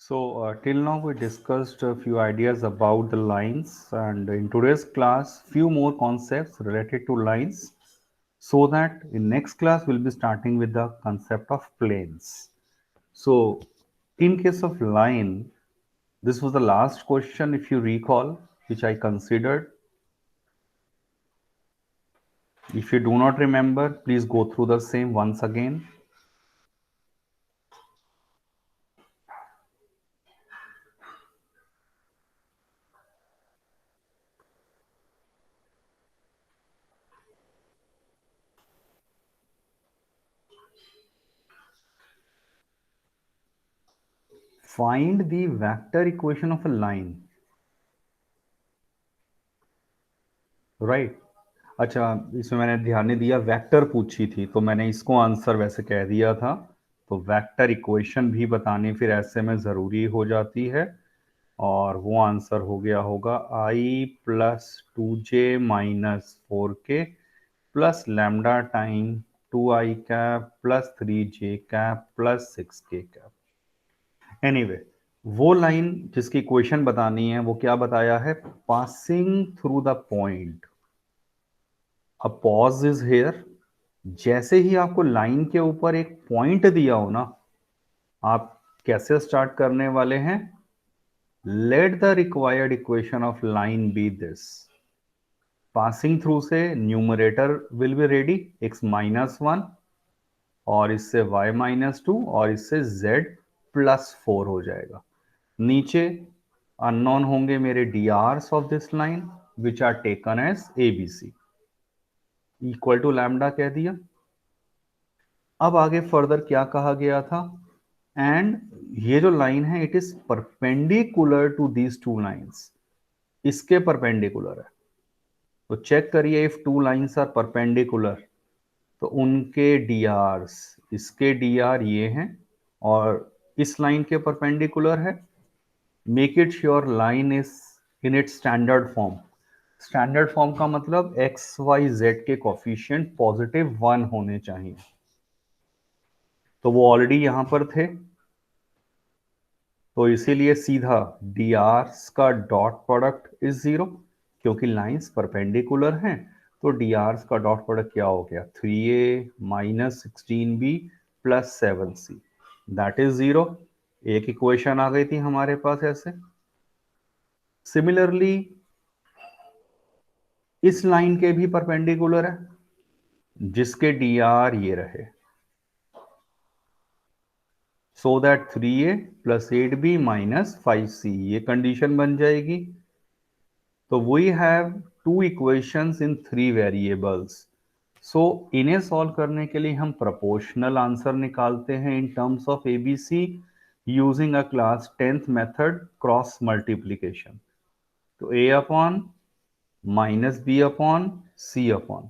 Till now we discussed a few ideas about the lines, and in today's class, few more concepts related to lines, so that in next class we'll be starting with the concept of planes. So, in case of line, this was the last question, if you recall, which I considered. If you do not remember, please go through the same once again. Find the vector equation of a line. Right. अच्छा, इसमें मैंने ध्यान नहीं दिया, vector पूछी थी तो मैंने इसको आंसर वैसे कह दिया था। तो वेक्टर इक्वेशन भी बतानी फिर ऐसे में ज़रूरी हो जाती है, और वो आंसर हो गया होगा i plus 2j minus 4k plus lambda time 2i cap plus 3j cap plus 6k cap. Anyway, वो लाइन जिसकी इक्वेशन बतानी है वो क्या बताया है? Passing through the point, a pause is here. जैसे ही आपको लाइन के ऊपर एक पॉइंट दिया हो ना, आप कैसे स्टार्ट करने वाले हैं? Let the required equation of line be this. Passing through से numerator will be ready, x-1 और इससे y-2 और इससे z+4 हो जाएगा। नीचे अननोन होंगे मेरे drs of this line which are taken as abc, equal to lambda कह दिया। अब आगे फर्दर क्या कहा गया था? एंड ये जो लाइन है it is perpendicular to these two lines, इसके परपेंडिकुलर है। तो चेक करिए, if two lines are perpendicular तो उनके डीआरस, इसके डीआर ये हैं और इस लाइन के परपेंडिकुलर है। Make it sure line is in its standard form. Standard form का मतलब एक्स वाई जेड के कोफिशिएंट पॉजिटिव 1 होने चाहिए, तो वो ऑलरेडी यहां पर थे, तो इसीलिए सीधा drs का डॉट प्रोडक्ट इज 0, क्योंकि लाइंस परपेंडिकुलर हैं। तो drs का डॉट प्रोडक्ट क्या हो गया? 3a minus 16b plus 7c, that is 0। एक इक्वेशन आ गई थी हमारे पास ऐसे। सिमिलरली इस लाइन के भी परपेंडिकुलर है, जिसके dr ये रहे, so that 3a plus 8b minus 5c, ये कंडीशन बन जाएगी। तो we have two equations in 3 variables. So इन्हें सॉल्व करने के लिए हम प्रोपोर्शनल आंसर निकालते हैं in terms of ABC using a class 10th method cross multiplication. तो a upon minus B upon C upon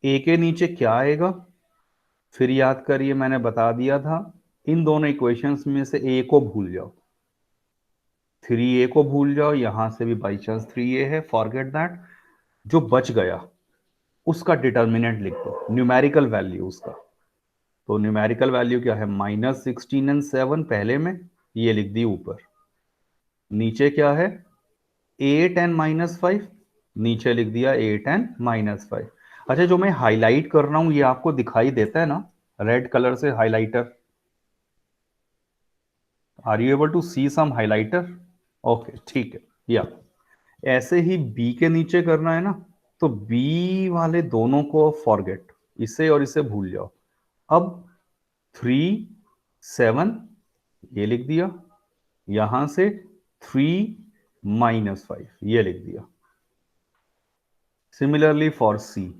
A के नीचे क्या आएगा? फिर याद करिए, मैंने बता दिया था इन दोनों इक्वेशंस में से ए को भूल जाओ, 3a को भूल जाओ, यहां से भी बाई चांस 3a है, फॉरगेट दैट। जो बच गया उसका डिटर्मिनेंट लिख दो, न्यूमेरिकल वैल्यू उसका। तो न्यूमेरिकल वैल्यू क्या है? -16 एंड 7 पहले में, ये लिख दी ऊपर। नीचे क्या है? 8 एंड -5, नीचे लिख दिया 8 एंड -5। अच्छा, जो मैं हाईलाइट कर रहा हूं ये आपको दिखाई देता है ना, रेड कलर से highlighter? Are you able to see some highlighter? Okay, ठीक है। या ऐसे ही बी के नीचे करना है ना, तो बी वाले दोनों को फॉरगेट, इसे और इसे भूल जाओ। अब 3 7 ये लिख दिया, यहां से 3 -5 ये लिख दिया। सिमिलरली फॉर सी,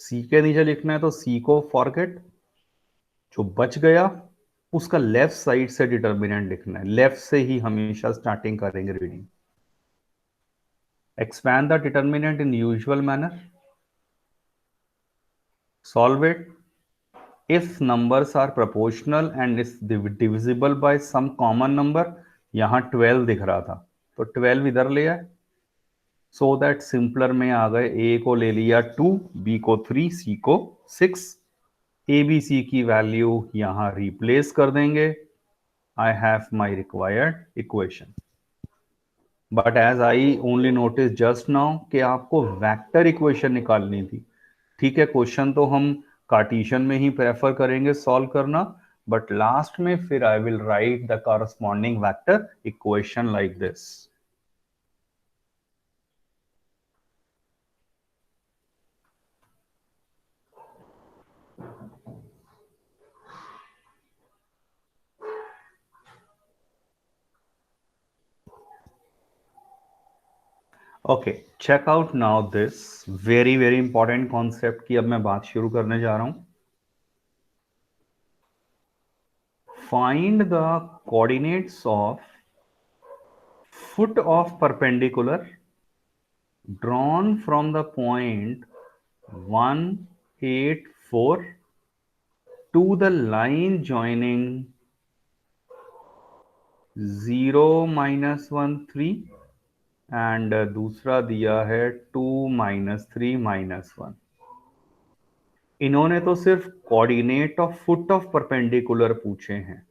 सी के नीचे लिखना है तो सी को फॉरगेट, जो बच गया उसका लेफ्ट साइड से डिटर्मिनेंट लिखना है, लेफ्ट से ही हमेशा स्टार्टिंग करेंगे reading. expand the determinant in usual manner, solve it. If numbers are proportional and is divisible by some common number, यहां 12 दिख रहा था तो 12 इधर ले आए, सो दैट सिंपलर में आ गए। ए को ले लिया 2, बी को 3, सी को 6। ए बी सी की वैल्यू यहां रिप्लेस कर देंगे, I have my required equation. But as I only noticed just now कि आपको वेक्टर इक्वेशन निकालनी थी. ठीक है, क्वेश्चन तो हम कार्टेशियन में ही प्रेफर करेंगे सॉल्व करना, बट लास्ट में फिर I will write the corresponding vector equation like this. Okay, check out now this very very important concept की अब मैं बात शुरू करने जा रहा हूं. Find the coordinates of foot of perpendicular drawn from the point 184 to the line joining 0 -1 3 and दूसरा दिया है 2 -3 -1. इन्होंने तो सिर्फ coordinate of foot of perpendicular पूछे हैं.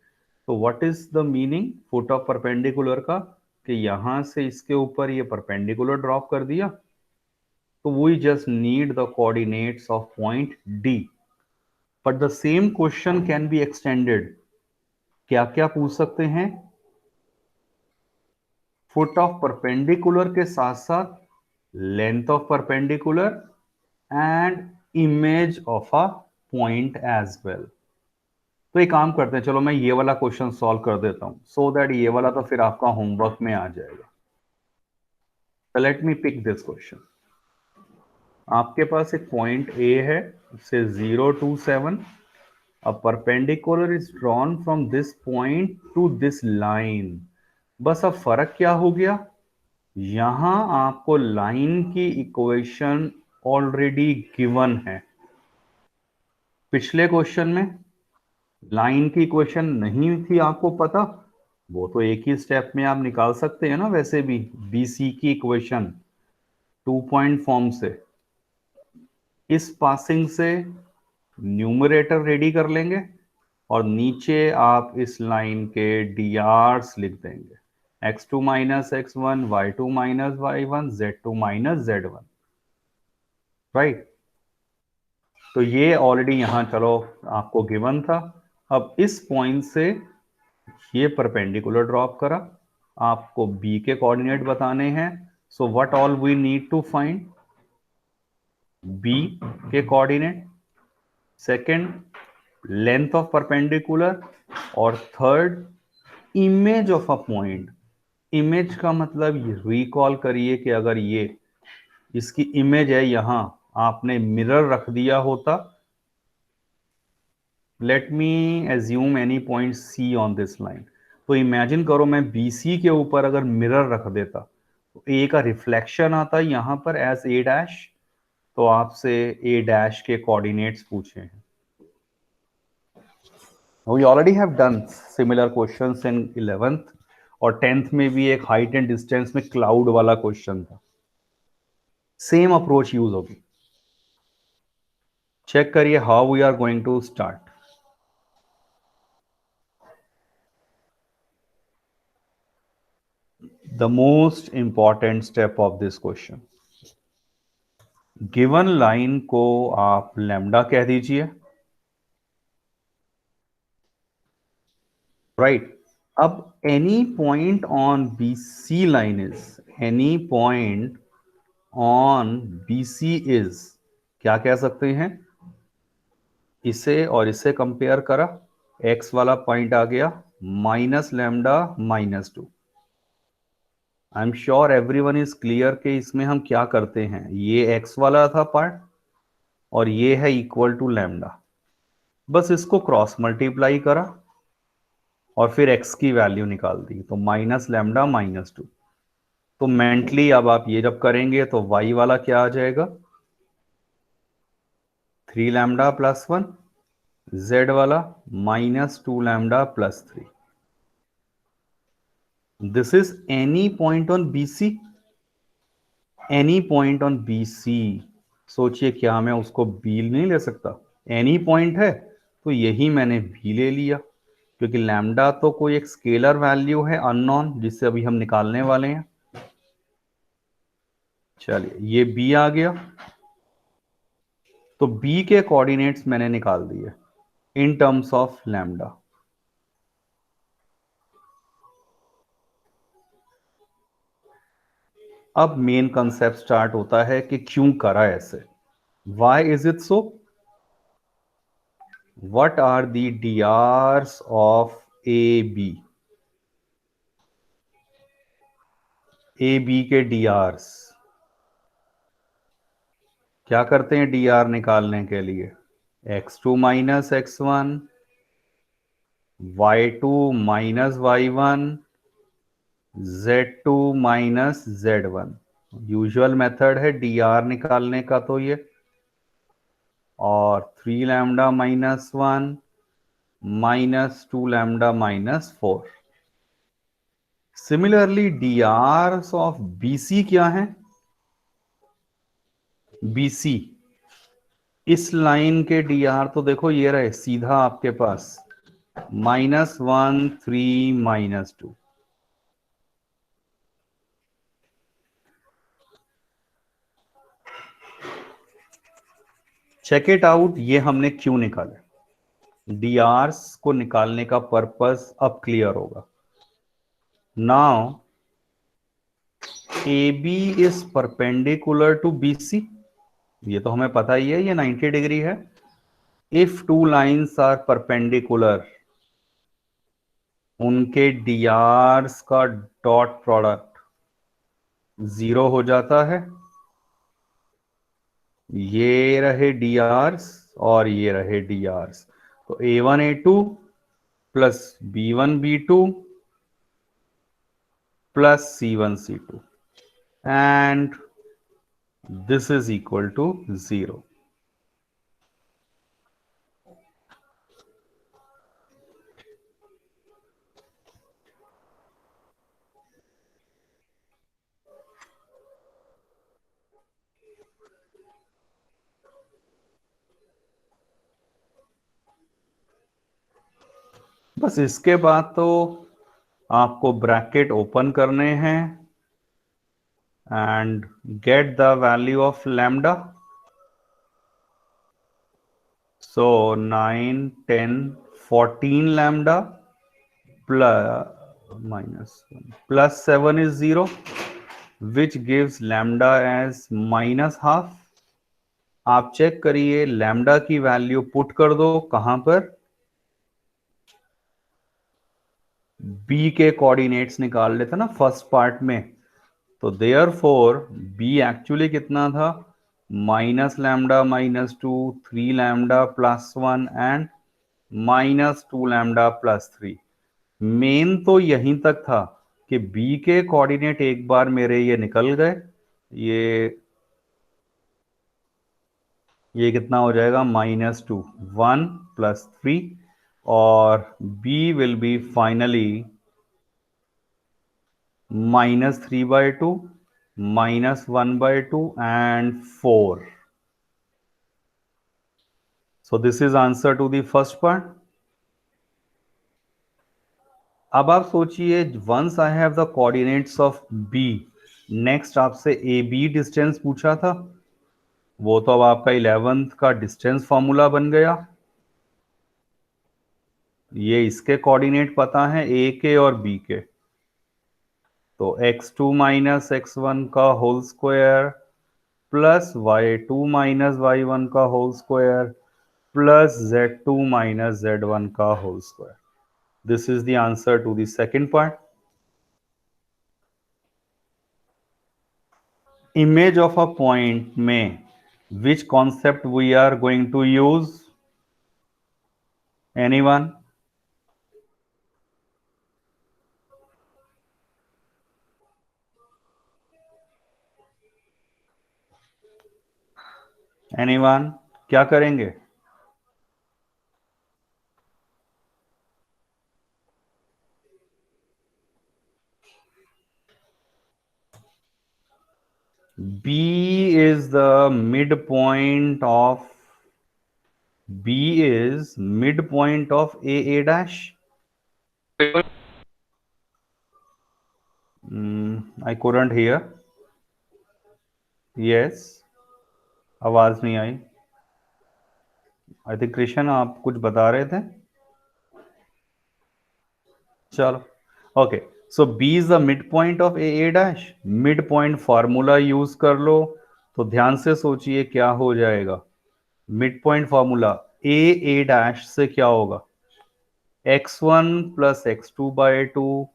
तो what is the meaning foot of perpendicular का कि यहां से इसके ऊपर ये परपेंडिकुलर ड्रॉप कर दिया, तो we just need the coordinates of point D. But the same question can be extended. क्या क्या पूछ सकते हैं? फुट ऑफ परपेंडिकुलर के साथ साथ length of perpendicular and image of a point as well. तो एक काम करते हैं, चलो मैं ये वाला क्वेश्चन सॉल्व कर देता हूं सो दैट ये वाला तो फिर आपका होमवर्क में आ जाएगा. Let me pick this question. आपके पास एक पॉइंट ए है, से 0 to 7. A perpendicular is drawn from this point to this line. बस अब फर्क क्या हो गया, यहां आपको लाइन की इक्वेशन ऑलरेडी गिवन है. पिछले क्वेश्चन में लाइन की इक्वेशन नहीं थी आपको पता, वो तो एक ही स्टेप में आप निकाल सकते हैं ना. वैसे भी बीसी की इक्वेशन 2 पॉइंट फॉर्म से इस पासिंग से न्यूमरेटर रेडी कर लेंगे और नीचे आप इस लाइन के drs लिख देंगे. x2 minus x1, y2 minus y1, z2 minus z1. Right, तो ये ऑलरेडी यहां चलो आपको गिवन था. अब इस पॉइंट से ये परपेंडिकुलर ड्रॉप करा, आपको b के कोऑर्डिनेट बताने हैं. So what all we need to find? b के coordinate, second length of perpendicular, और third image of a point. Image का मतलब रिकॉल करिए कि अगर ये इसकी इमेज है, यहां आपने मिरर रख दिया होता. Let me assume any point C on this line. तो इमेजिन करो मैं BC के ऊपर अगर मिरर रख देता तो ए का रिफ्लेक्शन आता यहां पर एज ए डैश. तो आपसे ए डैश के कोऑर्डिनेट्स पूछे हैं. We already have done similar questions in 11th और 10th में भी एक हाइट एंड डिस्टेंस में क्लाउड वाला क्वेश्चन था. सेम अप्रोच यूज होगी. चेक करिए how we are going to start. The most important step of this question, given line को आप लैम्डा कह दीजिए. राइट, अब any point on BC line is, any point on BC is, क्या कह सकते हैं? इसे और इसे कंपेयर करा, x वाला पॉइंट आ गया minus lambda -2. I am sure everyone is clear कि इसमें हम क्या करते हैं. ये x वाला था पार्ट और ये है इक्वल टू लैम्डा. बस इसको क्रॉस मल्टीप्लाई करा और फिर x की वैल्यू निकाल दी, तो माइनस लैम्डा -2. तो मेंटली अब आप ये जब करेंगे तो y वाला क्या आ जाएगा? 3 लैम्डा प्लस 1. z वाला -2 lambda plus 3. This is any point on BC. Any point on BC. सोचिए क्या मैं उसको B नहीं ले सकता? एनी पॉइंट है तो यही मैंने B ले लिया. क्योंकि लैम्डा तो कोई एक स्केलर वैल्यू है अननोन, जिससे अभी हम निकालने वाले हैं। चलिए, ये b आ गया, तो b के कोऑर्डिनेट्स मैंने निकाल दिए इन टर्म्स ऑफ लैम्डा। अब मेन कंसेप्ट स्टार्ट होता है कि क्यों करा ऐसे, why is it so, what are the drs of ab, ab के drs क्या करते हैं dr निकालने के लिए, x2 minus x1, y2 minus y1, z2 minus z1। Usual method है dr निकालने का तो ये, और 3 lambda minus 1 minus 2 lambda minus 4। Similarly dr of bc क्या है, bc इस लाइन के dr तो देखो ये रहे सीधा आपके पास -1 3 -2। चेक इट आउट, ये हमने क्यों निकाले, drs को निकालने का पर्पस अब क्लियर होगा। Now AB is perpendicular to BC, ये तो हमें पता ही है, ये 90 डिग्री है। If two lines are perpendicular, उनके drs का डॉट प्रोडक्ट 0 हो जाता है। ये रहे drs और ये रहे drs, तो A1 A2 plus B1 B2 plus C1 C2 and this is equal to 0। बस इसके बाद तो आपको ब्रैकेट ओपन करने हैं and get the value of lambda. So 9 10 14 lambda plus -1 plus 7 is 0, which gives lambda as -12। आप check करिए, lambda की वैल्यू पुट कर दो कहां पर, b के कोऑर्डिनेट्स निकाल लेते ना फर्स्ट पार्ट में, तो देयर फोर b एक्चुअली कितना था, -λ -2 3 λ +1 एंड -2 λ +3। मेन तो यहीं तक था कि b के कोऑर्डिनेट एक बार मेरे ये निकल गए, ये कितना हो जाएगा, -2 1 +3, और b will be finally -3/2 -1/2 and 4। So this is answer to the first part। अब आप सोचिए, once I have the coordinates of b, next आपसे ए बी डिस्टेंस पूछा था, वो तो अब आपका 11th का डिस्टेंस फॉर्मूला बन गया। ये इसके कोऑर्डिनेट पता है ए के और बी के, तो x2 माइनस x1 का whole square plus y2 minus y1 का whole square plus z2 minus z1 का whole square. This is the answer to the second part. Image of a point में which concept we are going to use, anyone? anyone क्या करेंगे, b is the midpoint of, b is midpoint of a dash, I couldn't hear. Yes, आवाज नहीं आई। I think Krishna आप कुछ बता रहे थे। चलो, okay. So B is the mid point of A dash. Mid point formula use कर लो। तो ध्यान से सोचिए क्या हो जाएगा। Mid point formula, A dash से क्या होगा? x1 plus x2/2,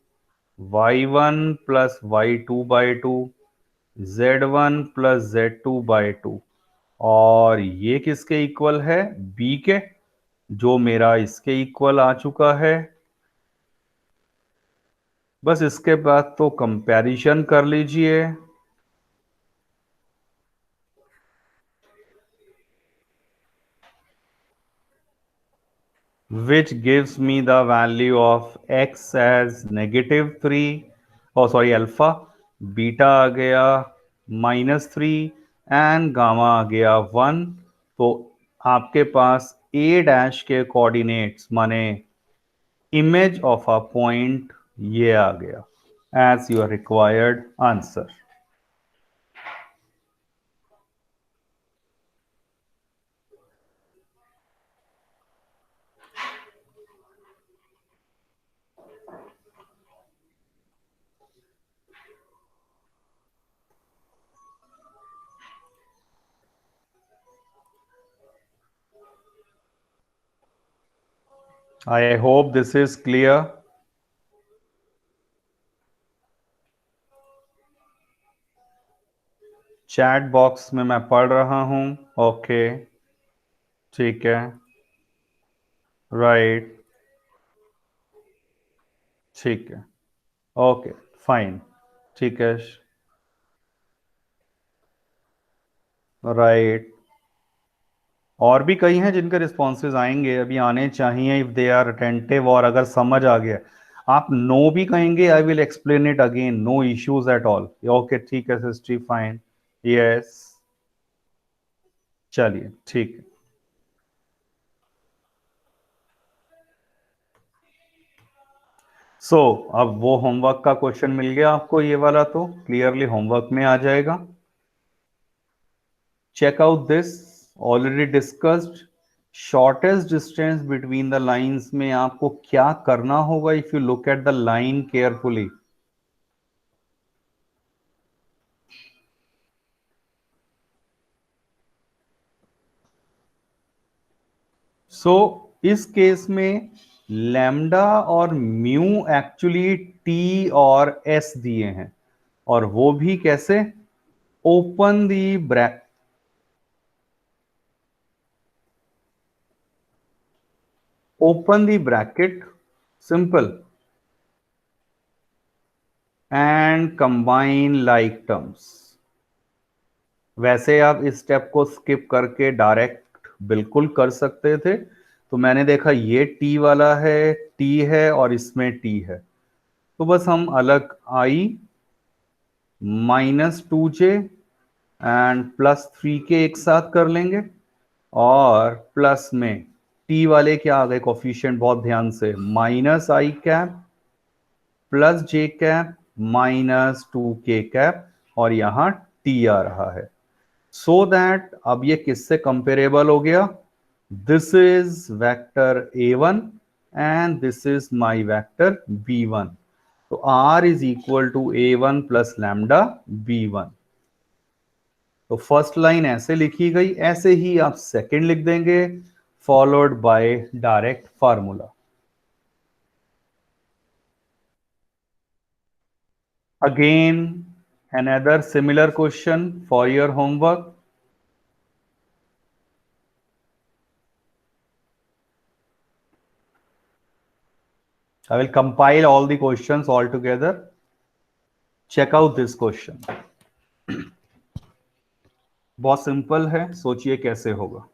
y1 plus y2/2, z1 plus z2/2। और ये किसके इक्वल है? b के, जो मेरा इसके इक्वल आ चुका है। बस इसके बाद तो कंपैरिजन कर लीजिए। which gives me the value of x as -3, oh sorry alpha, beta आ गया -3 एंड गामा आ गया 1। तो आपके पास ए डैश के कोऑर्डिनेट्स माने इमेज ऑफ अ पॉइंट ये आ गया as your required answer. I hope this is clear. Chat box में मैं पढ़ रहा हूं। ओके, ठीक है, राइट, ठीक है, ओके, फाइन, ठीक है, राइट। और भी कई हैं जिनके रिस्पॉन्सेज आएंगे, अभी आने चाहिए इफ दे आर अटेंटिव, और अगर समझ आ गया आप नो भी कहेंगे, I will explain it again, no issues at all. Okay, ठीक है सिस्टी, फाइन, यस, चलिए ठीक है। सो अब वो होमवर्क का क्वेश्चन मिल गया आपको, ये वाला तो क्लियरली होमवर्क में आ जाएगा। check out this, already discussed, shortest distance between the lines में आपको क्या करना होगा if you look at the line carefully? सो इस केस में लैम्डा और म्यू एक्चुअली टी और एस दिए हैं, और वो भी कैसे? Open the brack, open the bracket, simple, and combine like terms. वैसे आप इस स्टेप को स्किप करके डायरेक्ट बिल्कुल कर सकते थे, तो मैंने देखा ये टी वाला है, टी है और इसमें टी है, तो बस हम अलग आई -2j एंड +3 के एक साथ कर लेंगे, और प्लस में टी वाले क्या आ गए कोफिशिएंट, बहुत ध्यान से, -i cap +j cap -2k cap, और यहां टी आ रहा है। सो दैट अब ये किससे कंपेरेबल हो गया? This is vector a1 and this is my vector b1। तो r is equal to a1 plus lambda b1। तो फर्स्ट लाइन ऐसे लिखी गई, ऐसे ही आप सेकंड लिख देंगे, followed by direct formula. Again another similar question for your homework. I will compile all the questions all together. Check out this question. बहुत simple है, सोचिए कैसे होगा।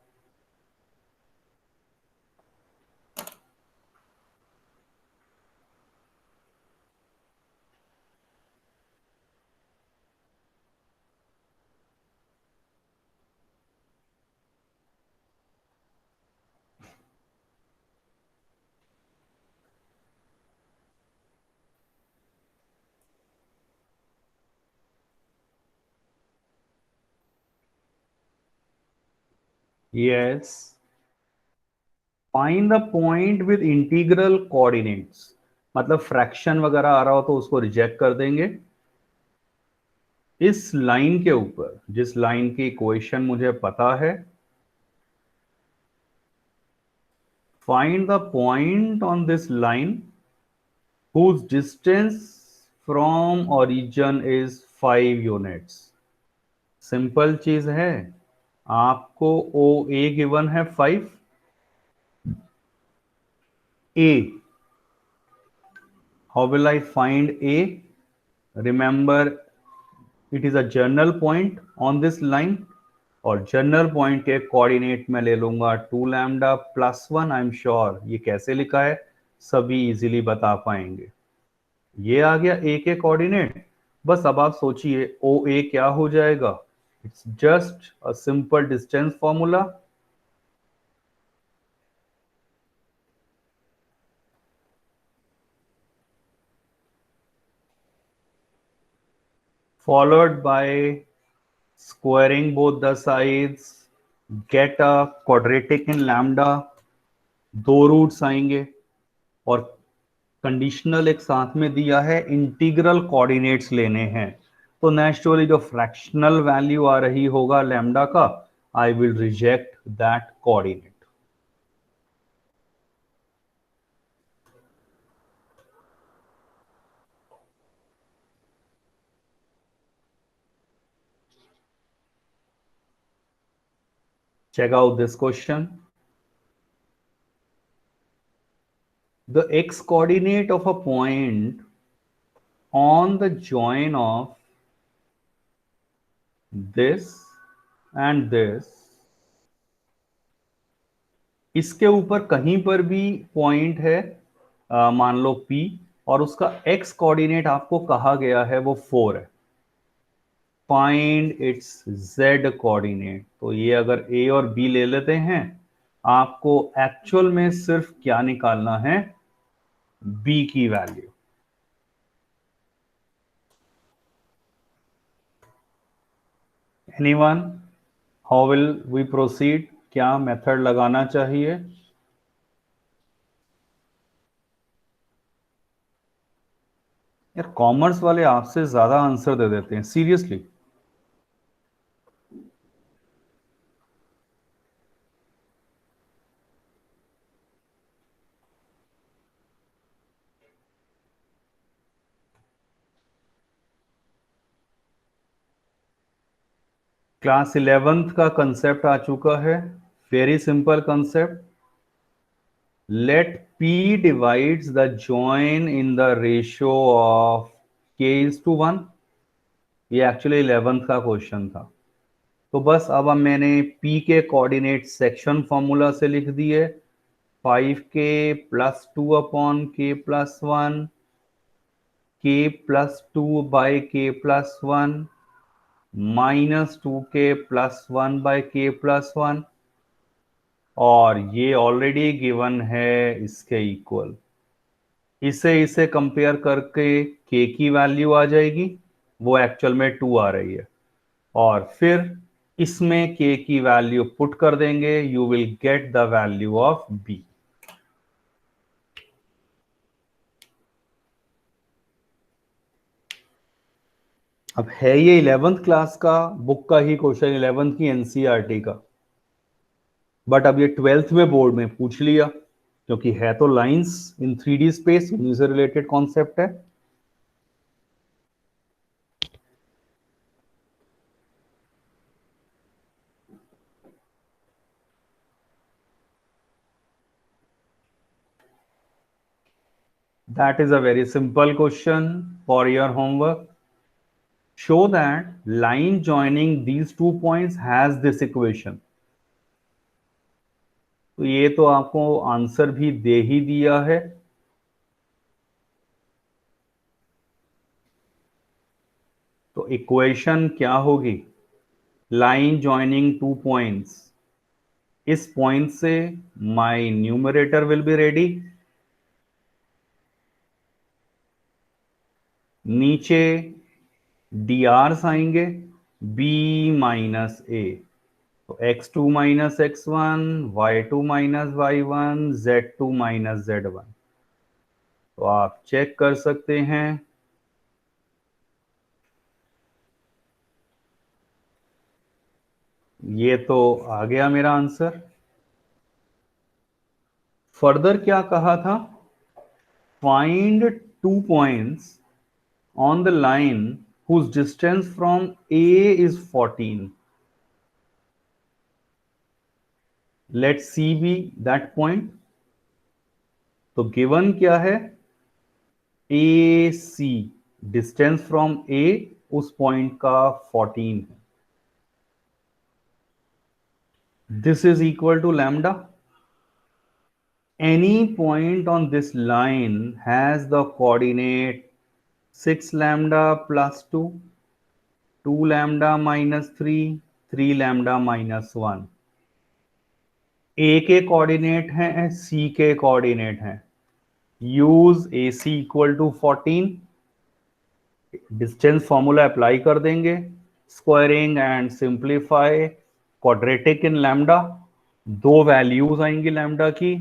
Yes, find the point with integral coordinates, मतलब fraction वगैरह आ रहा हो तो उसको रिजेक्ट कर देंगे। इस लाइन के ऊपर, जिस लाइन की इक्वेशन मुझे पता है, find the point on this line whose distance from origin is 5 units। Simple चीज है, आपको ओ ए गिवन है 5 A. How will I find A? Remember, it is a general point on this line, और general point के coordinate में ले लूंगा 2 lambda plus 1। I am sure ये कैसे लिखा है सभी इजीली बता पाएंगे। ये आ गया ए के कोऑर्डिनेट। बस अब आप सोचिए ओ ए क्या हो जाएगा। It's just a simple distance formula. followed by squaring both the sides, get a quadratic in lambda, दो रूट्स आएंगे, और कंडीशनल एक साथ में दिया है, इंटीग्रल कोऑर्डिनेट्स लेने हैं, तो नेचुरली जो फ्रैक्शनल वैल्यू आ रही होगा लैम्डा का, I will reject that coordinate. Check out this question. The x coordinate of a point on the join of this and this, इसके ऊपर कहीं पर भी पॉइंट है, मान लो P, और उसका x कोऑर्डिनेट आपको कहा गया है वो 4 है। Find its z coordinate. तो ये अगर a और b ले लेते हैं, आपको एक्चुअल में सिर्फ क्या निकालना है, b की value. Anyone, how will we proceed? क्या मेथड लगाना चाहिए? यार कॉमर्स वाले आपसे ज्यादा आंसर दे देते हैं सीरियसली। क्लास 11th का कंसेप्ट आ चुका है, very simple concept. Let P divides the join in the ratio of k:1। ये एक्चुअली 11th का क्वेश्चन था। तो बस अब मैंने P के कोऑर्डिनेट सेक्शन फॉर्मूला से लिख दिए, 5k+2/k+1, k+2/k+1 -2k+1/k+1, और ये ऑलरेडी गिवन है इसके इक्वल। इसे इसे कंपेयर करके k की वैल्यू आ जाएगी, वो एक्चुअल में 2 आ रही है, और फिर इसमें k की वैल्यू पुट कर देंगे, you will get the value of b। अब है ये 11th क्लास का बुक का ही क्वेश्चन, 11th की एनसीईआरटी का, बट अब ये 12th में बोर्ड में पूछ लिया, क्योंकि है तो लाइंस इन 3D स्पेस, उन्हीं से रिलेटेड कॉन्सेप्ट है। That is a very simple question for your homework. Show that line joining these 2 points has this equation. तो ये तो आपको आंसर भी दे ही दिया है। तो इक्वेशन क्या होगी? लाइन जॉइनिंग 2 पॉइंट्स, इस पॉइंट से my numerator will be ready, नीचे डी आर आएंगे b - a, तो x2 minus x1, y2 minus y1, z2 minus z1। तो आप चेक कर सकते हैं। ये तो आ गया मेरा आंसर। फर्दर क्या कहा था? Find 2 points on the line whose distance from A is 14. Let C be that point. तो गिवन क्या है? ए सी, डिस्टेंस फ्रॉम ए उस पॉइंट का 14 है। This is equal to lambda. Any point on this line has the coordinate 6 lambda plus 2, 2 lambda minus 3, 3 lambda minus 1। A के coordinate हैं, C के coordinate हैं। Use A C equal to 14, distance formula apply कर देंगे, squaring and simplify, quadratic in lambda, दो values आएंगी lambda की,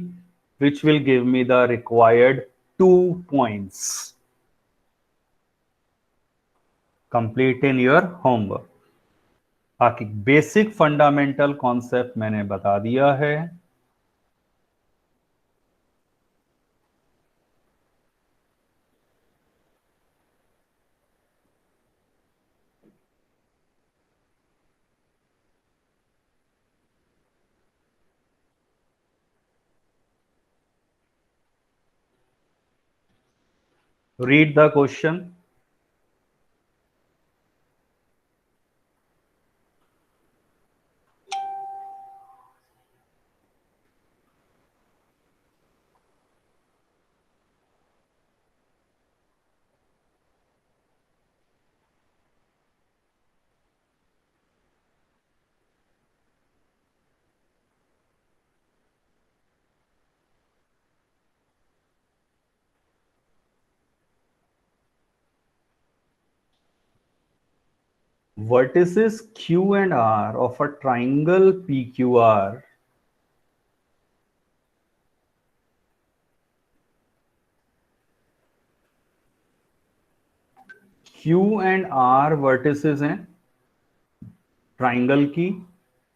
which will give me the required 2 points। Complete in your homework. बाकी बेसिक फंडामेंटल कॉन्सेप्ट मैंने बता दिया है। Read the question. Vertices Q and R of a triangle PQR Q and R vertices हैं triangle की,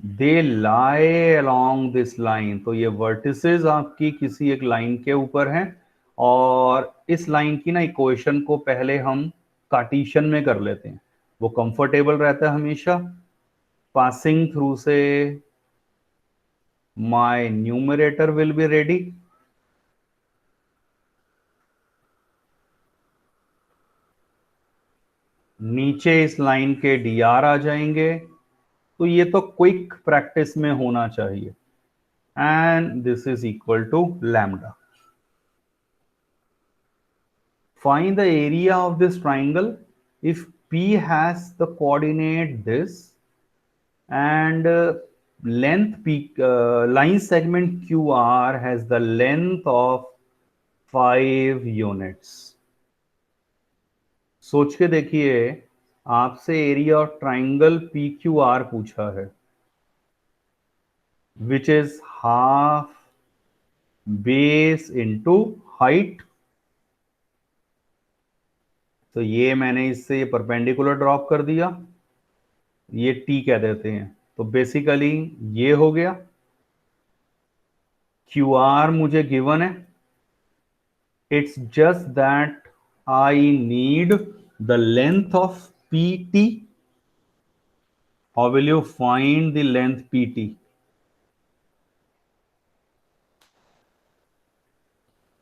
दे lie along this line। तो ये vertices आपकी किसी एक लाइन के ऊपर हैं, और इस लाइन की ना इक्वेशन को पहले हम कार्टेशियन में कर लेते हैं, वो कंफर्टेबल रहता है हमेशा। पासिंग थ्रू से my numerator will be ready. नीचे इस लाइन के डी आर आ जाएंगे। तो ये तो क्विक प्रैक्टिस में होना चाहिए। And this is equal to lambda. Find the area of this triangle if P has the coordinate this and length P, line segment QR has the length of 5 units। सोच के देखिए, आपसे area of triangle P Q R पूछा है, which is half base into height. तो ये मैंने इससे ये परपेंडिकुलर ड्रॉप कर दिया, ये टी कह देते हैं। तो बेसिकली ये हो गया। क्यू आर मुझे गिवन है, it's just that I need the length of P T. How will you find the length P T?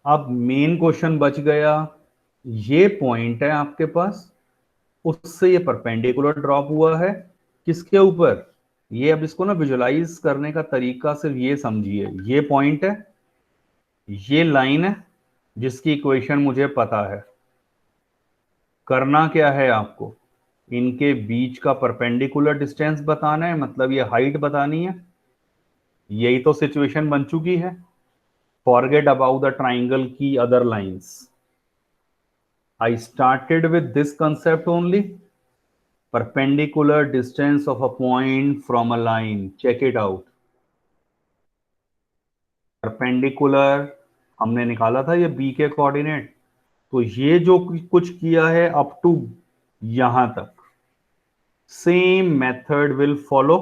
अब मेन क्वेश्चन बच गया, ये पॉइंट है आपके पास, उससे ये परपेंडिकुलर ड्रॉप हुआ है किसके ऊपर? ये अब इसको ना विजुलाइज करने का तरीका सिर्फ ये समझिए, ये पॉइंट है, ये लाइन है जिसकी इक्वेशन मुझे पता है। करना क्या है आपको? इनके बीच का परपेंडिकुलर डिस्टेंस बताना है, मतलब ये हाइट बतानी है। यही तो सिचुएशन बन चुकी है। फॉरगेट अबाउट द ट्राइंगल की other lines. I started with this concept only, perpendicular distance of a point from a line, check it out. Perpendicular हमने निकाला था ये बी के कोऑर्डिनेट, तो ये जो कुछ किया है अप टू यहां तक, same method will follow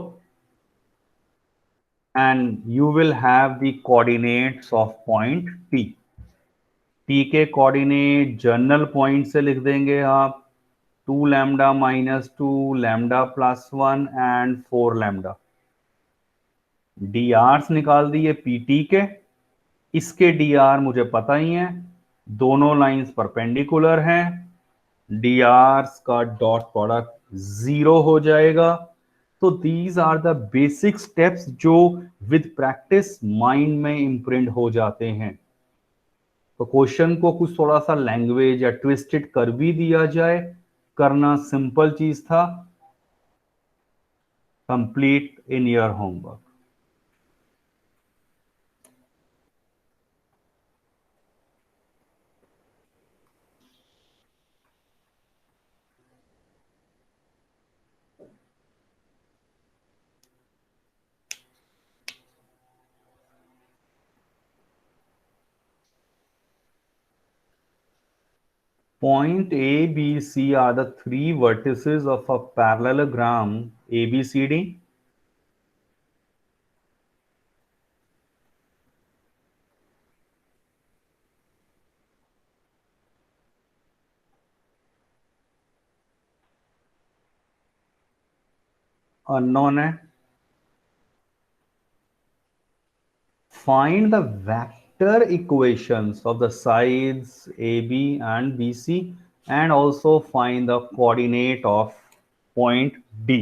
and you will have the coordinates of point P. P के कोऑर्डिनेट जनरल पॉइंट से लिख देंगे आप 2 lambda minus 2 lambda plus 1 and 4 lambda. D Rs निकाल दिए पीटी के, इसके डी आर मुझे पता ही है, दोनों लाइंस परपेंडिकुलर हैं, डी आर्स का डॉट प्रोडक्ट 0 हो जाएगा। तो these are the basic steps जो विद प्रैक्टिस माइंड में इम्प्रिंट हो जाते हैं। तो क्वेश्चन को कुछ थोड़ा सा लैंग्वेज या ट्विस्टेड कर भी दिया जाए, करना सिंपल चीज था। Complete in your homework. Point A, B, C are the three vertices of a parallelogram ABCD. Unknown है। Find the vector equations of the sides AB and BC and also find the coordinate of point D.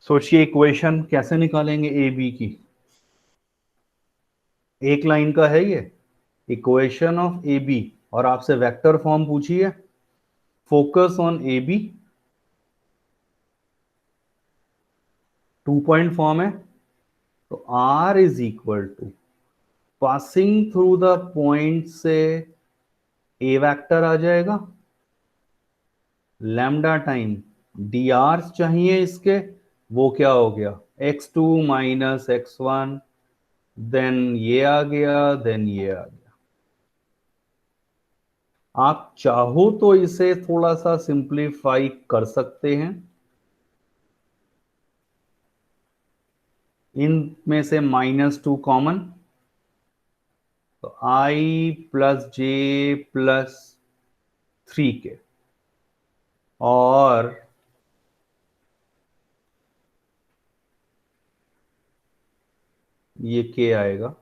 सोचिए equation कैसे निकालेंगे A B की। एक line का है ये equation of A B, और आपसे वेक्टर फॉर्म पूछिए, focus on A B, 2 point form है, तो R is equal to passing through the point से ए वेक्टर आ जाएगा, लैम्डा टाइम डी आर चाहिए इसके, वो क्या हो गया x2 माइनस x1, देन ये आ गया, देन ये आ गया। आप चाहो तो इसे थोड़ा सा सिंप्लीफाई कर सकते हैं, इनमें से -2 कॉमन, तो i प्लस जे प्लस 3 के, और ये के आएगा।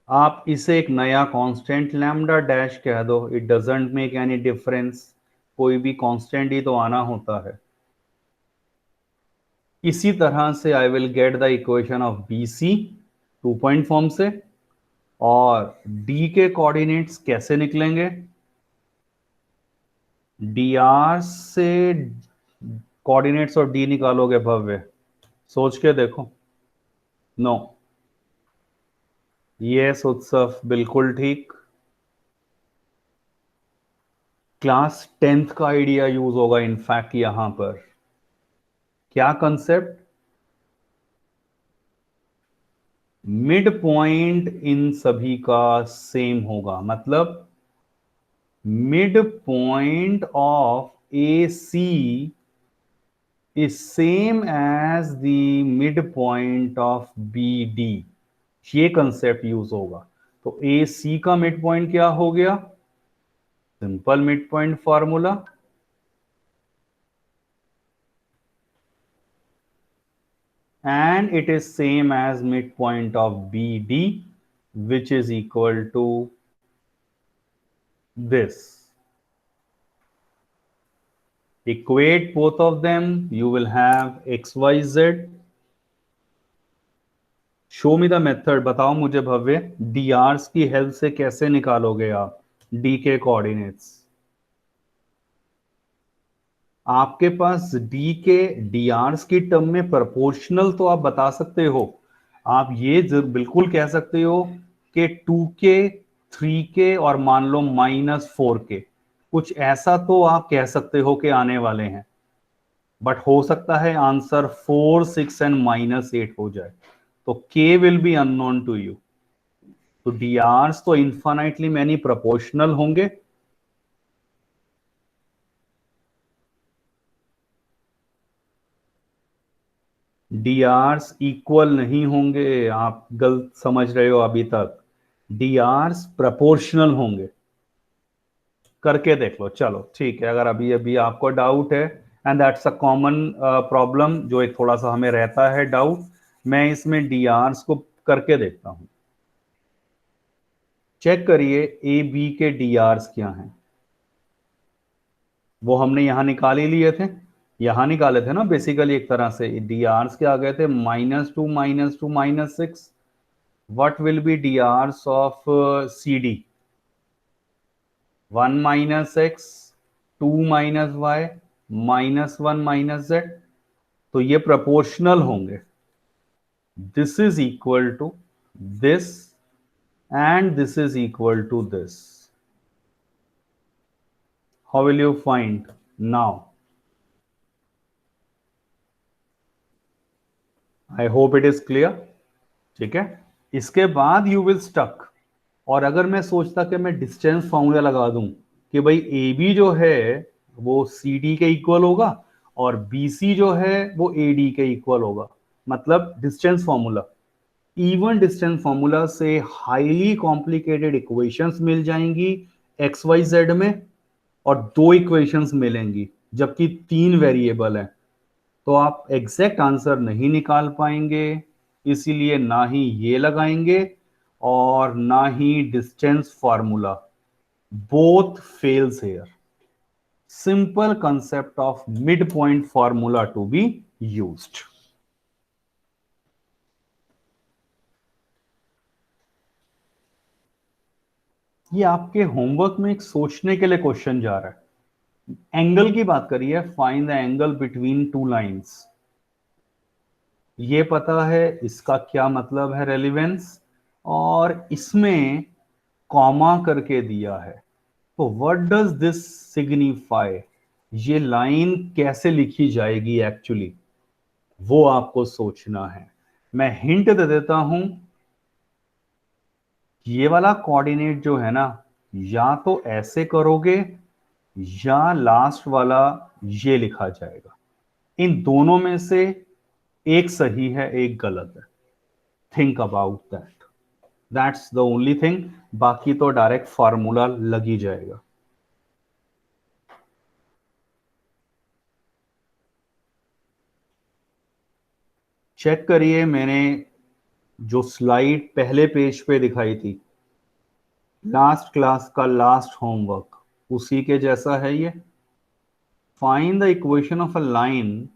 आप इसे एक नया कांस्टेंट लैम्डा डैश कह दो, it doesn't make any difference, कोई भी कांस्टेंट ही तो आना होता है। इसी तरह से I will get the equation of B C 2 point form से, और डी के कोऑर्डिनेट्स कैसे निकलेंगे, डी आर से कोऑर्डिनेट्स और डी निकालोगे भव्य, सोच के देखो। नो, यस उत्सव बिल्कुल ठीक। क्लास 10th का आइडिया यूज होगा इनफैक्ट यहां पर। क्या कंसेप्ट, मिड पॉइंट इन सभी का सेम होगा, मतलब mid point of A C is same as the mid point of B D, ये कंसेप्ट यूज होगा। तो ए सी का मिड पॉइंट क्या हो गया, simple mid point formula, and it is same as midpoint of BD, which is equal to this. Equate both of them, you will have XYZ. Show me the method, बताओ मुझे भव्य, DRs की help से कैसे निकालोगे आप D के coordinates. आपके पास D के DRs की टर्म में प्रोपोर्शनल तो आप बता सकते हो, आप ये बिल्कुल कह सकते हो कि 2k 3k और मान लो -4k, कुछ ऐसा तो आप कह सकते हो कि आने वाले हैं, बट हो सकता है आंसर 4 6 एंड -8 हो जाए, तो k will be unknown to you. तो drs तो इन्फाइनाइटली मैनी प्रोपोर्शनल होंगे, drs इक्वल नहीं होंगे, आप गलत समझ रहे हो अभी तक, drs प्रोपोर्शनल होंगे। करके देख लो, चलो ठीक है, अगर अभी अभी आपको डाउट है, and that's a common problem, जो एक थोड़ा सा हमें रहता है डाउट, मैं इसमें drs को करके देखता हूं। चेक करिए ए बी के drs क्या हैं, वो हमने यहां निकाल ही लिए थे, यहां निकाले थे ना बेसिकली, एक तरह से drs के आ गए थे -2 -2 -6। What will be drs of cd? 1 -x, 2 -y, -1 -z। तो ये प्रोपोर्शनल होंगे, this is equal to this and this is equal to this. How will you find now? I hope it is clear. ठीक है, इसके बाद you will stuck. और अगर मैं सोचता कि मैं डिस्टेंस फॉर्मूला लगा दूं कि भाई ए बी जो है वो सी डी के इक्वल होगा और बी सी जो है वो ए डी के इक्वल होगा, मतलब distance formula, even distance formula से हाईली कॉम्प्लिकेटेड इक्वेशंस मिल जाएंगी एक्स वाई जेड में, और दो इक्वेशंस मिलेंगी जबकि तीन वेरिएबल हैं, तो आप एग्जैक्ट आंसर नहीं निकाल पाएंगे। इसीलिए ना ही ये लगाएंगे और ना ही distance formula, both fails here. Simple concept of mid point formula to be used. ये आपके होमवर्क में एक सोचने के लिए क्वेश्चन जा रहा है। एंगल की बात करिए, find the angle between two lines. ये पता है इसका क्या मतलब है रेलिवेंस, और इसमें कॉमा करके दिया है, तो व्हाट डज दिस सिग्निफाई? ये लाइन कैसे लिखी जाएगी एक्चुअली, वो आपको सोचना है। मैं हिंट दे देता हूं, ये वाला कोऑर्डिनेट जो है ना, या तो ऐसे करोगे या लास्ट वाला ये लिखा जाएगा, इन दोनों में से एक सही है एक गलत है। Think about that, that's the only thing, बाकी तो डायरेक्ट फार्मूला लग ही जाएगा। चेक करिए, मैंने जो स्लाइड पहले पेज पे दिखाई थी, लास्ट क्लास का लास्ट होमवर्क, उसी के जैसा है ये। Find the equation of a line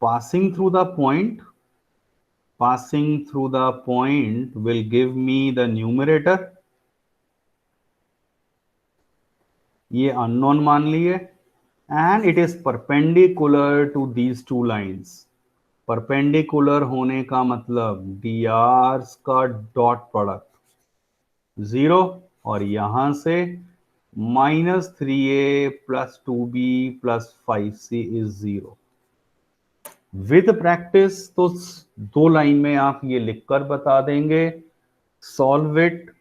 passing through the point, passing through the point will give me the numerator, ये अननोन मान लिए, and it is perpendicular to these two lines. Perpendicular होने का मतलब dr का डॉट प्रोडक्ट 0, और यहां से -3a + 2b + 5c is 0। With practice तो दो लाइन में आप ये लिखकर बता देंगे। Solve it.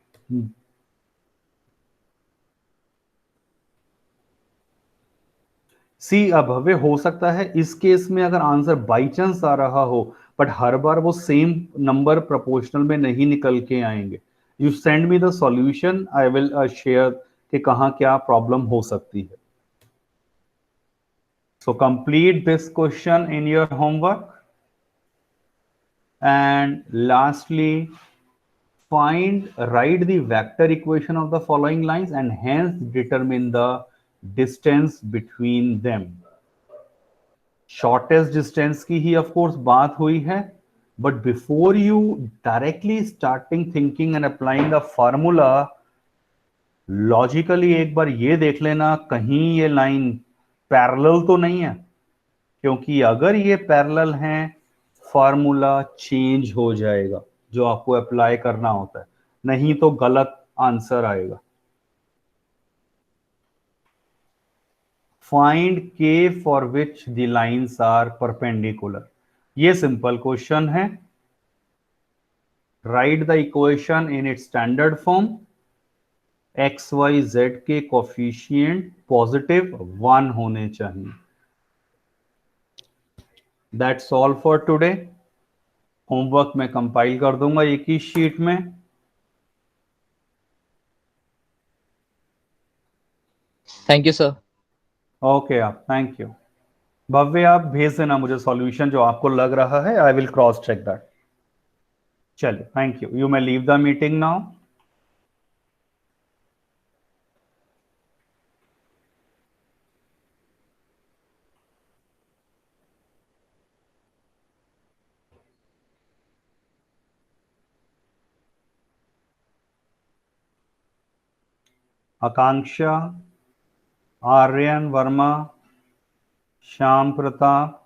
सी, अब भव्य हो सकता है इस केस में अगर आंसर बाई चांस आ रहा हो, बट हर बार वो सेम नंबर प्रोपोर्शनल में नहीं निकल के आएंगे। You send me the solution, I will share कि कहाँ क्या प्रॉब्लम हो सकती है। So complete this question in your homework, and lastly write the vector equation of the following lines and hence determine the distance between them। Shortest distance की ही of course बात हुई है, but before you directly starting thinking and applying the formula, logically एक बार ये देख लेना कहीं ये लाइन पैरेलल तो नहीं है, क्योंकि अगर ये पैरेलल हैं फार्मूला चेंज हो जाएगा जो आपको अप्लाई करना होता है, नहीं तो गलत आंसर आएगा। Find k for which the lines are perpendicular. ये सिंपल क्वेश्चन है। Write the equation in its standard form. X y z के कोफिशिएंट पॉजिटिव 1 होने चाहिए। That's all for today. Homework मैं कंपाइल कर दूंगा एक ही शीट में। Thank you sir. ओके आप, थैंक यू। भव्य, आप भेज देना मुझे सॉल्यूशन जो आपको लग रहा है। I will cross check that. चलिए, thank you. You may leave the meeting now. Akanksha, Aryan Verma, Shyam Pratap,